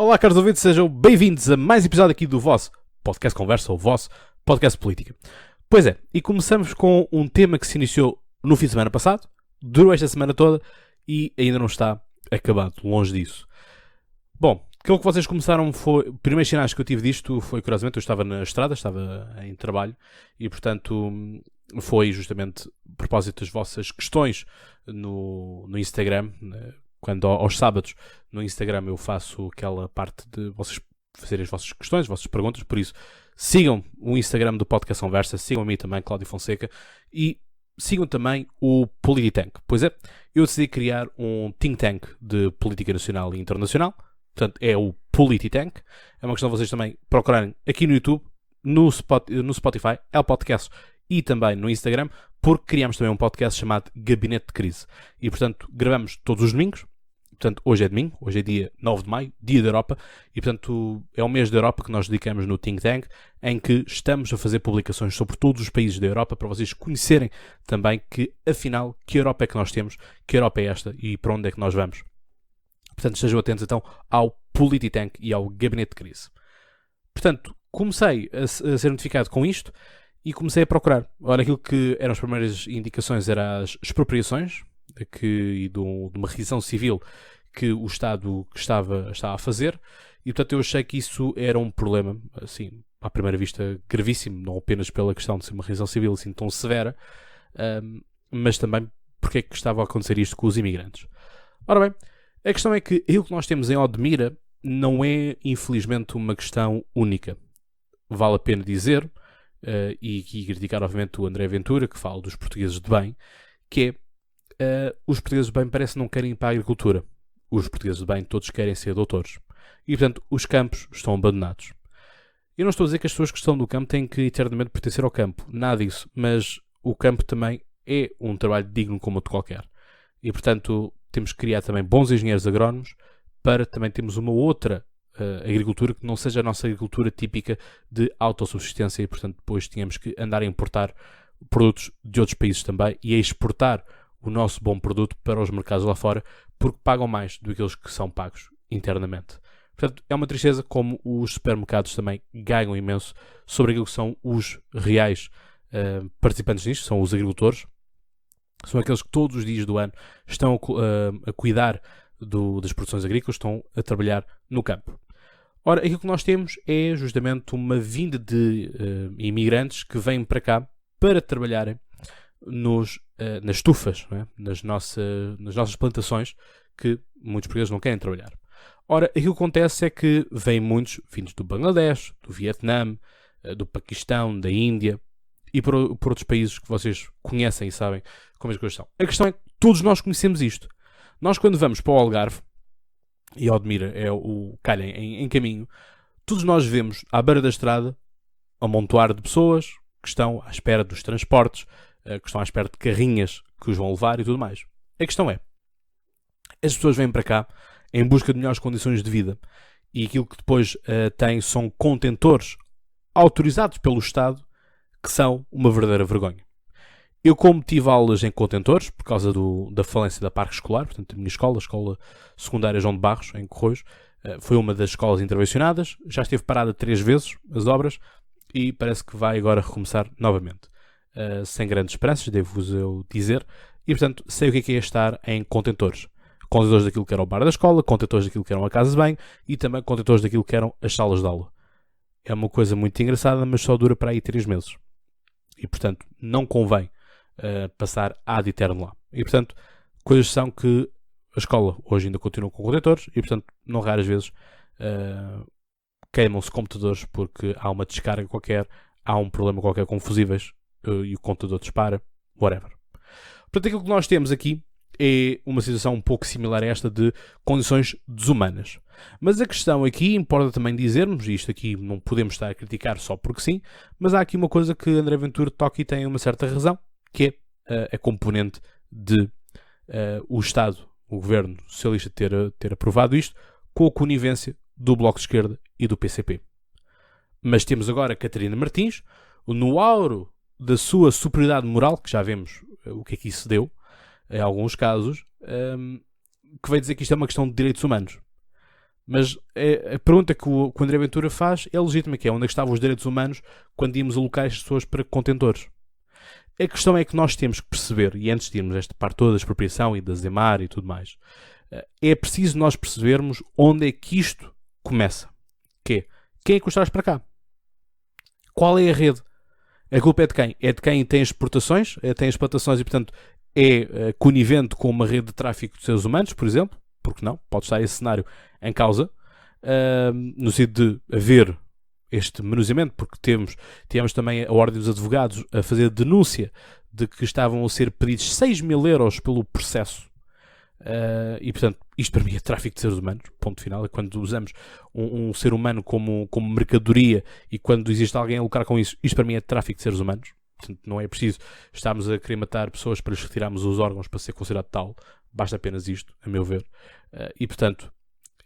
Olá, caros ouvintes, sejam bem-vindos a mais um episódio aqui do vosso podcast Conversa, ou vosso podcast Política. Pois é, e começamos com um tema que se iniciou no fim de semana passado, durou esta semana toda e ainda não está acabado, longe disso. Bom, aquilo que vocês começaram foi... Os primeiros sinais que eu tive disto foi, curiosamente, eu estava na estrada, estava em trabalho e, portanto, foi justamente a propósito das vossas questões no Instagram. Quando aos sábados no Instagram eu faço aquela parte de vocês fazerem as vossas questões, as vossas perguntas, por isso sigam o Instagram do Podcast Conversa, sigam a mim também, Cláudio Fonseca, e sigam também o Polititank. Pois é, eu decidi criar um think tank de política nacional e internacional, portanto é o Polititank. É uma questão de vocês também procurarem aqui no YouTube, no Spotify, Apple Podcasts e também no Instagram, porque criamos também um podcast chamado Gabinete de Crise. E, portanto, gravamos todos os domingos. Portanto, hoje é domingo, hoje é dia 9 de maio, dia da Europa, e, portanto, é o mês da Europa que nós dedicamos no Think Tank, em que estamos a fazer publicações sobre todos os países da Europa, para vocês conhecerem também que, afinal, que Europa é que nós temos, que Europa é esta e para onde é que nós vamos. Portanto, estejam atentos, então, ao Polititank e ao Gabinete de Crise. Portanto, comecei a ser notificado com isto, e comecei a procurar. Ora, aquilo que eram as primeiras indicações eram as expropriações e de uma requisição civil que o Estado estava a fazer, e portanto eu achei que isso era um problema, assim, à primeira vista gravíssimo, não apenas pela questão de ser uma requisição civil assim tão severa, mas também porque é que estava a acontecer isto com os imigrantes. Ora bem, a questão é que aquilo que nós temos em Odmira não é, infelizmente, uma questão única. Vale a pena dizer, e criticar obviamente o André Ventura, que fala dos portugueses de bem, que é os portugueses de bem parece que não querem ir para a agricultura. Os portugueses de bem todos querem ser doutores. E portanto os campos estão abandonados. Eu não estou a dizer que as pessoas que estão no campo têm que eternamente pertencer ao campo. Nada disso. Mas o campo também é um trabalho digno como outro qualquer. E portanto temos que criar também bons engenheiros agrónomos para também termos uma outra agricultura que não seja a nossa agricultura típica de autossubsistência, e portanto depois tínhamos que andar a importar produtos de outros países também e a exportar o nosso bom produto para os mercados lá fora, porque pagam mais do que aqueles que são pagos internamente. Portanto, é uma tristeza como os supermercados também ganham imenso sobre aquilo que são os reais participantes nisto, são os agricultores, são aqueles que todos os dias do ano estão a cuidar das produções agrícolas, estão a trabalhar no campo. Ora, aquilo que nós temos é justamente uma vinda de imigrantes que vêm para cá para trabalharem nas estufas, não é? nas nossas plantações, que muitos portugueses não querem trabalhar. Ora, aquilo que acontece é que vêm muitos vindos do Bangladesh, do Vietnã, do Paquistão, da Índia e por outros países que vocês conhecem e sabem como as coisas são. A questão é que todos nós conhecemos isto. Nós, quando vamos para o Algarve, e Odmira é o calha em caminho, todos nós vemos à beira da estrada um amontoar de pessoas que estão à espera dos transportes, que estão à espera de carrinhas que os vão levar e tudo mais. A questão é, as pessoas vêm para cá em busca de melhores condições de vida, e aquilo que depois têm são contentores autorizados pelo Estado que são uma verdadeira vergonha. Eu, como tive aulas em contentores, por causa da falência da Parque Escolar, portanto a minha escola, a Escola Secundária João de Barros, em Corroios, foi uma das escolas intervencionadas, já esteve parada 3 vezes as obras, e parece que vai agora recomeçar novamente. Sem grandes esperanças, devo-vos eu dizer, e portanto sei o que é estar em contentores. Contentores daquilo que era o bar da escola, contentores daquilo que era a casa de banho, e também contentores daquilo que eram as salas de aula. É uma coisa muito engraçada, mas só dura para aí 3 meses. E portanto não convém passar ad eterno lá. E portanto, coisas são que a escola hoje ainda continua com contentores e portanto, não raras vezes queimam-se computadores porque há uma descarga qualquer, há um problema qualquer com fusíveis e o computador dispara, whatever. Portanto, aquilo que nós temos aqui é uma situação um pouco similar a esta de condições desumanas. Mas a questão aqui, importa também dizermos, e isto aqui não podemos estar a criticar só porque sim, mas há aqui uma coisa que André Ventura toca e tem uma certa razão, que é a componente de o Estado, o Governo Socialista ter aprovado isto com a conivência do Bloco de Esquerda e do PCP. Mas temos agora a Catarina Martins, no auro da sua superioridade moral, que já vemos o que é que isso deu, em alguns casos, que vai dizer que isto é uma questão de direitos humanos. Mas a pergunta que o André Ventura faz é legítima, que é onde é que estavam os direitos humanos quando íamos alocar as pessoas para contentores. A questão é que nós temos que perceber, e antes de irmos esta parte toda da expropriação e da Zemar e tudo mais, é preciso nós percebermos onde é que isto começa. Quem é que os traz para cá? Qual é a rede? A culpa é de quem? É de quem tem exportações, tem explotações e, portanto, é conivente com uma rede de tráfico de seres humanos, por exemplo. Porque não? Pode estar esse cenário em causa, no sentido de haver este menuseamento, porque tivemos também a Ordem dos Advogados a fazer denúncia de que estavam a ser pedidos 6.000 € pelo processo. E, portanto, isto para mim é tráfico de seres humanos, ponto final. É quando usamos um ser humano como mercadoria e quando existe alguém a lucrar com isso, isto para mim é tráfico de seres humanos. Portanto, não é preciso estarmos a querer matar pessoas para lhes retirarmos os órgãos para ser considerado tal. Basta apenas isto, a meu ver. E, portanto,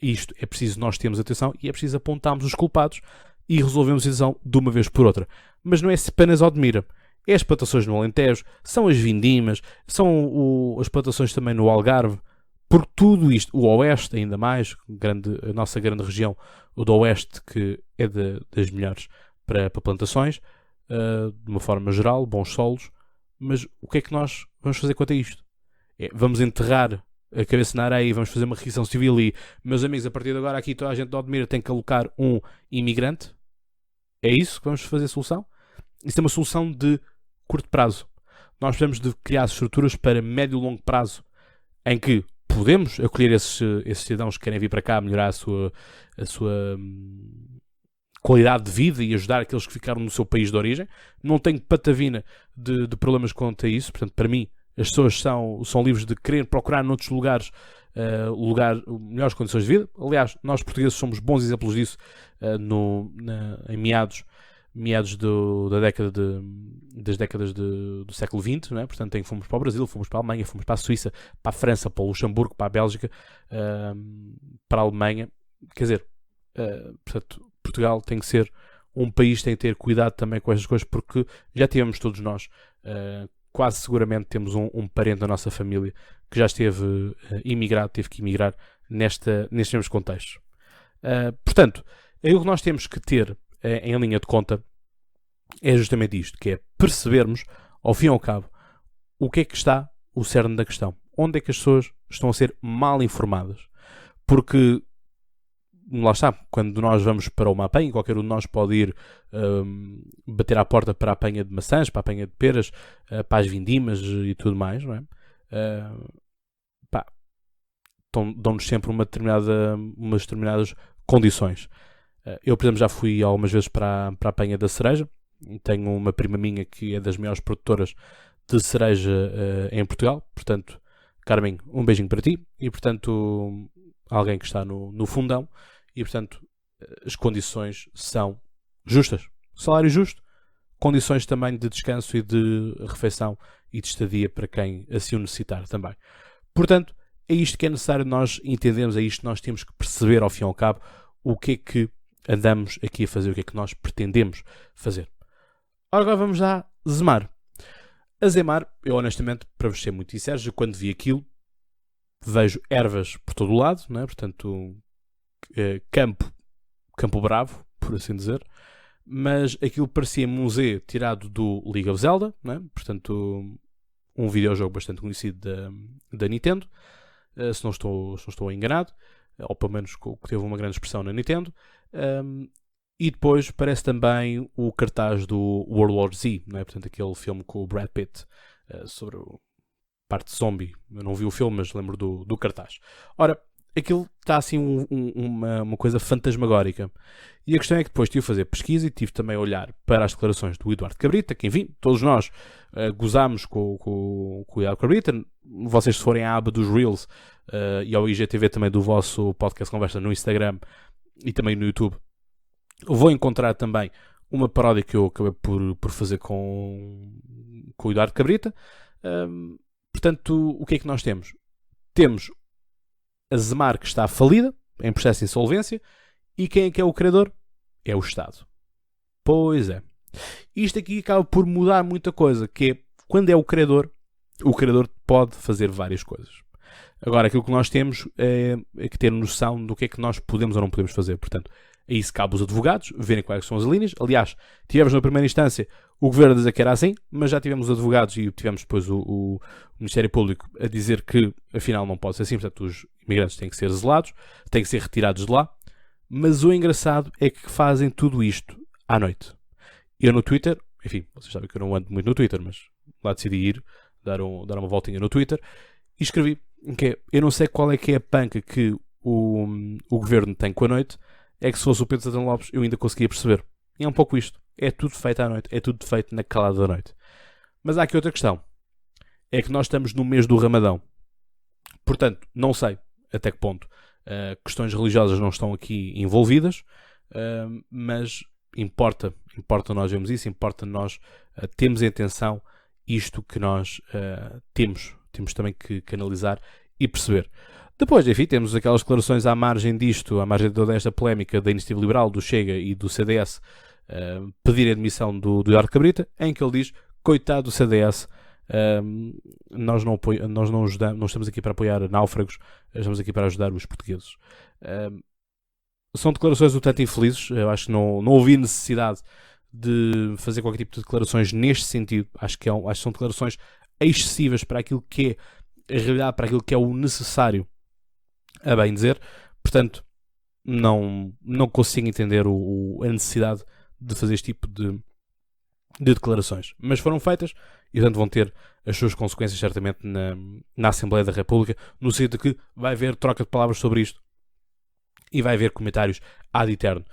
isto é preciso nós termos atenção e é preciso apontarmos os culpados e resolvemos a situação de uma vez por outra. Mas não é apenas Odmira. É as plantações no Alentejo, são as vindimas, são as plantações também no Algarve, porque tudo isto, o Oeste ainda mais, a nossa grande região, o do Oeste, que é das melhores para plantações, de uma forma geral, bons solos, mas o que é que nós vamos fazer quanto a isto? Vamos enterrar a cabeça na areia e vamos fazer uma requisição civil e, meus amigos, a partir de agora aqui toda a gente de Odmira tem que alocar um imigrante? É isso que vamos fazer a solução? Isso é uma solução de curto prazo. Nós precisamos de criar estruturas para médio e longo prazo em que podemos acolher esses cidadãos que querem vir para cá melhorar a sua qualidade de vida e ajudar aqueles que ficaram no seu país de origem. Não tenho patavina de problemas quanto a isso. Portanto, para mim, as pessoas são livres de querer procurar noutros lugares melhores condições de vida. Aliás, nós portugueses somos bons exemplos disso em meados das décadas do século XX, não é? Portanto, fomos para o Brasil, fomos para a Alemanha, fomos para a Suíça, para a França, para o Luxemburgo, para a Bélgica, para a Alemanha. Quer dizer, portanto, Portugal tem que ser um país que tem que ter cuidado também com estas coisas, porque já tivemos todos nós, quase seguramente temos um parente da nossa família que já esteve teve que emigrar nestes mesmos contextos. Portanto, aquilo que nós temos que ter em linha de conta é justamente isto, que é percebermos, ao fim e ao cabo, o que é que está o cerne da questão. Onde é que as pessoas estão a ser mal informadas. Porque, lá está, quando nós vamos para uma apanha, qualquer um de nós pode ir bater à porta para a apanha de maçãs, para a apanha de peras, para as vindimas e tudo mais, não é? Dão-nos sempre umas determinadas condições. Eu, por exemplo, já fui algumas vezes para a apanha da cereja. Tenho uma prima minha que é das maiores produtoras de cereja em Portugal. Portanto, Carmen, um beijinho para ti. E, portanto, alguém que está no fundão. E, portanto, as condições são justas. Salário justo. Condições também de descanso e de refeição e de estadia para quem assim o necessitar também. Portanto, é isto que é necessário nós entendermos. É isto que nós temos que perceber, ao fim e ao cabo, o que é que andamos aqui a fazer, o que é que nós pretendemos fazer. Agora vamos à Zemar. A Zemar, eu honestamente, para vos ser muito sincero, quando vi aquilo, vejo ervas por todo o lado, não é? Portanto, campo bravo, por assim dizer, mas aquilo parecia um museu tirado do League of Zelda, não é? Portanto, um videojogo bastante conhecido da Nintendo, se não estou enganado, ou pelo menos que teve uma grande expressão na Nintendo. E depois parece também o cartaz do World War Z, não é? Portanto, aquele filme com o Brad Pitt sobre a parte zombie. Eu não vi o filme, mas lembro do cartaz. Ora, aquilo está assim uma coisa fantasmagórica. E a questão é que depois tive a fazer pesquisa e tive também a olhar para as declarações do Eduardo Cabrita, que enfim, todos nós gozámos com o Eduardo Cabrita. Vocês, se forem à aba dos Reels e ao IGTV também do vosso podcast Conversa no Instagram e também no YouTube, vou encontrar também uma paródia que eu acabei por fazer com o Eduardo Cabrita. Portanto, o que é que nós temos? Temos a Zemar, que está falida, em processo de insolvência, e quem é que é o credor? É o Estado. Pois é. Isto aqui acaba por mudar muita coisa, que é, quando é o credor pode fazer várias coisas. Agora, aquilo que nós temos é que ter noção do que é que nós podemos ou não podemos fazer. Portanto, aí se cabe os advogados, verem quais são as linhas. Aliás, tivemos na primeira instância o Governo a dizer que era assim, mas já tivemos os advogados e tivemos depois o Ministério Público a dizer que, afinal, não pode ser assim. Portanto, os imigrantes têm que ser zelados, têm que ser retirados de lá. Mas o engraçado é que fazem tudo isto à noite. Eu no Twitter, enfim, vocês sabem que eu não ando muito no Twitter, mas lá decidi ir, dar uma voltinha no Twitter, e escrevi que eu não sei qual é que é a panca que o Governo tem com a noite, é que se fosse o Pedro Santana Lopes eu ainda conseguia perceber. E é um pouco isto. É tudo feito à noite. É tudo feito na calada da noite. Mas há aqui outra questão. É que nós estamos no mês do Ramadão. Portanto, não sei até que ponto questões religiosas não estão aqui envolvidas, mas importa nós vermos isso, importa nós termos em atenção isto que nós temos também que analisar e perceber. Depois, enfim, temos aquelas declarações à margem disto, à margem de toda esta polémica da Iniciativa Liberal, do Chega e do CDS pedirem a admissão do Eduardo Cabrita, em que ele diz, coitado do CDS, nós não estamos aqui para apoiar náufragos, estamos aqui para ajudar os portugueses. São declarações um tanto infelizes. Eu acho que não ouvi necessidade de fazer qualquer tipo de declarações neste sentido. Acho que são declarações excessivas para aquilo que é a realidade, para aquilo que é o necessário, a bem dizer. Portanto, não consigo entender a necessidade de fazer este tipo de declarações. Mas foram feitas e, portanto, vão ter as suas consequências certamente na Assembleia da República, no sentido de que vai haver troca de palavras sobre isto e vai haver comentários ad eterno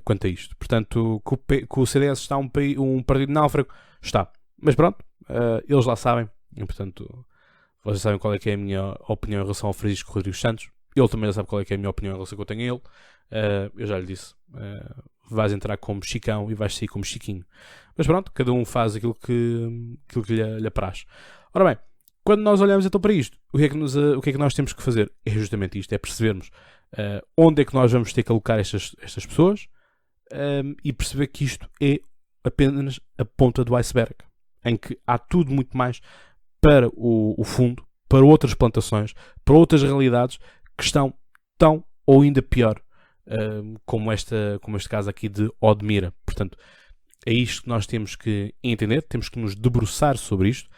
quanto a isto. Portanto, que o CDS está um partido náufrago, está. Mas pronto, eles lá sabem. E, portanto, vocês sabem qual é que é a minha opinião em relação ao Francisco Rodrigues Santos. Ele também já sabe qual é que é a minha opinião em relação ao que eu tenho a ele. Eu já lhe disse. Vais entrar como Chicão e vais sair como Chiquinho. Mas pronto, cada um faz aquilo que lhe apraz. Ora bem, quando nós olhamos então para isto, o que é que nós temos que fazer? É justamente isto, é percebermos onde é que nós vamos ter que alocar estas pessoas e perceber que isto é apenas a ponta do iceberg, em que há tudo muito mais para o fundo, para outras plantações, para outras realidades que estão tão ou ainda pior, como este caso aqui de Odmira. Portanto, é isto que nós temos que entender, temos que nos debruçar sobre isto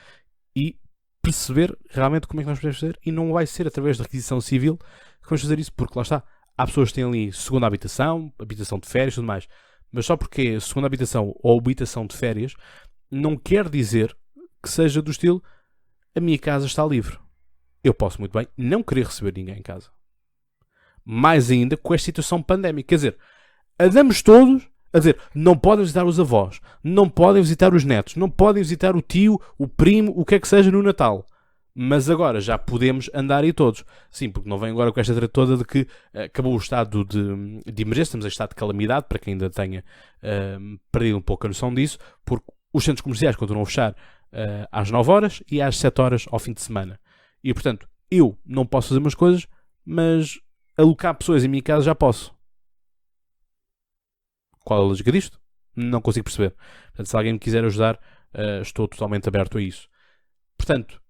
e perceber realmente como é que nós podemos fazer, e não vai ser através da requisição civil que vamos fazer isso, porque lá está, há pessoas que têm ali segunda habitação de férias e tudo mais, mas só porque é segunda habitação ou habitação de férias não quer dizer que seja do estilo a minha casa está livre. Eu posso muito bem não querer receber ninguém em casa. Mais ainda com esta situação pandémica. Quer dizer, andamos todos a dizer, não podem visitar os avós, não podem visitar os netos, não podem visitar o tio, o primo, o que é que seja no Natal. Mas agora já podemos andar aí todos. Sim, porque não vem agora com esta treta toda de que acabou o estado de emergência, estamos em estado de calamidade, para quem ainda tenha perdido um pouco a noção disso, porque os centros comerciais continuam a fechar às 9 horas e às 7 horas ao fim de semana. E, portanto, eu não posso fazer umas coisas, mas alocar pessoas em minha casa já posso. Qual é a lógica disto? Não consigo perceber. Portanto, se alguém me quiser ajudar, estou totalmente aberto a isso. Portanto,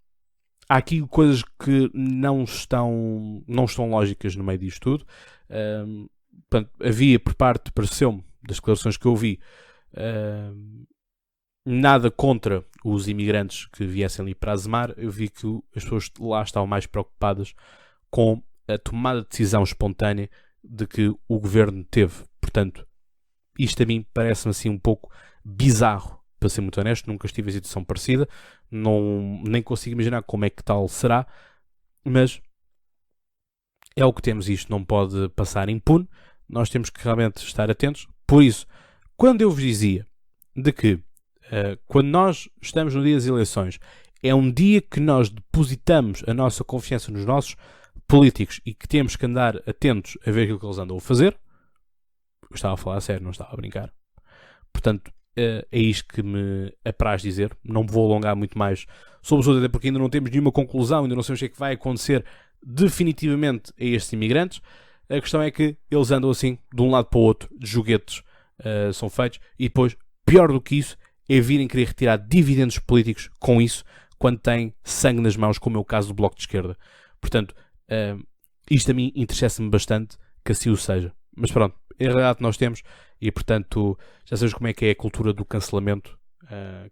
há aqui coisas que não estão lógicas no meio disto tudo. Portanto, havia por parte, pareceu-me, das declarações que eu ouvi, nada contra os imigrantes que viessem ali para Azemar. Eu vi que as pessoas lá estavam mais preocupadas com a tomada de decisão espontânea de que o governo teve. Portanto, isto a mim parece-me assim um pouco bizarro, para ser muito honesto. Nunca estive em situação parecida, nem consigo imaginar como é que tal será, mas é o que temos. Isto não pode passar impune, nós temos que realmente estar atentos. Por isso, quando eu vos dizia de que quando nós estamos no dia das eleições, é um dia que nós depositamos a nossa confiança nos nossos políticos e que temos que andar atentos a ver aquilo que eles andam a fazer, eu estava a falar a sério, não estava a brincar. Portanto, é isto que me apraz dizer. Não me vou alongar muito mais sobre os outros, até porque ainda não temos nenhuma conclusão, ainda não sabemos o que é que vai acontecer definitivamente a estes imigrantes. A questão é que eles andam assim, de um lado para o outro, de joguetes são feitos, e depois, pior do que isso, é virem querer retirar dividendos políticos com isso, quando têm sangue nas mãos, como é o caso do Bloco de Esquerda. Portanto, isto a mim interessa-me bastante que assim o seja. Mas pronto, é a realidade que nós temos e, portanto, já sabes como é que é a cultura do cancelamento.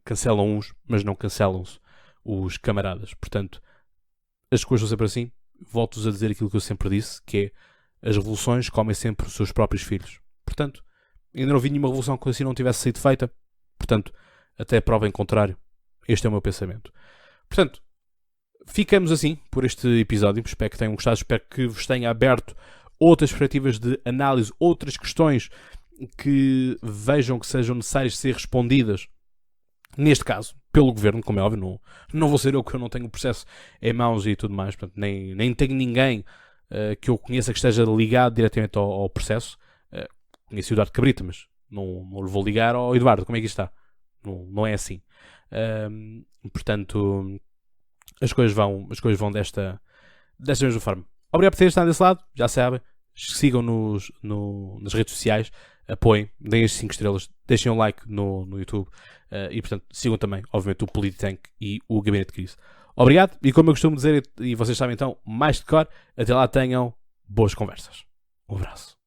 Cancelam uns, mas não cancelam-se os camaradas. Portanto, as coisas são sempre assim. Volto-vos a dizer aquilo que eu sempre disse, que é as revoluções comem sempre os seus próprios filhos. Portanto, ainda não vi nenhuma revolução que assim não tivesse sido feita. Portanto, até prova em contrário. Este é o meu pensamento. Portanto, ficamos assim por este episódio. Espero que tenham gostado. Espero que vos tenha aberto outras perspectivas de análise, outras questões que vejam que sejam necessárias ser respondidas. Neste caso, pelo governo, como é óbvio, não vou ser eu, que eu não tenho o processo em mãos e tudo mais. Portanto, nem tenho ninguém que eu conheça que esteja ligado diretamente ao processo. Conheci o Eduardo Cabrita, mas não lhe vou ligar ao Eduardo. Como é que isto está? Não é assim. Portanto, as coisas vão desta mesma forma. Obrigado por terem estado desse lado. Já sabem, sigam-nos nas redes sociais, apoiem, deem as 5 estrelas, deixem um like no YouTube e, portanto, sigam também, obviamente, o Polititank e o Gabinete de Crise. Obrigado, e como eu costumo dizer, e vocês sabem então, mais de cor, até lá tenham boas conversas. Um abraço.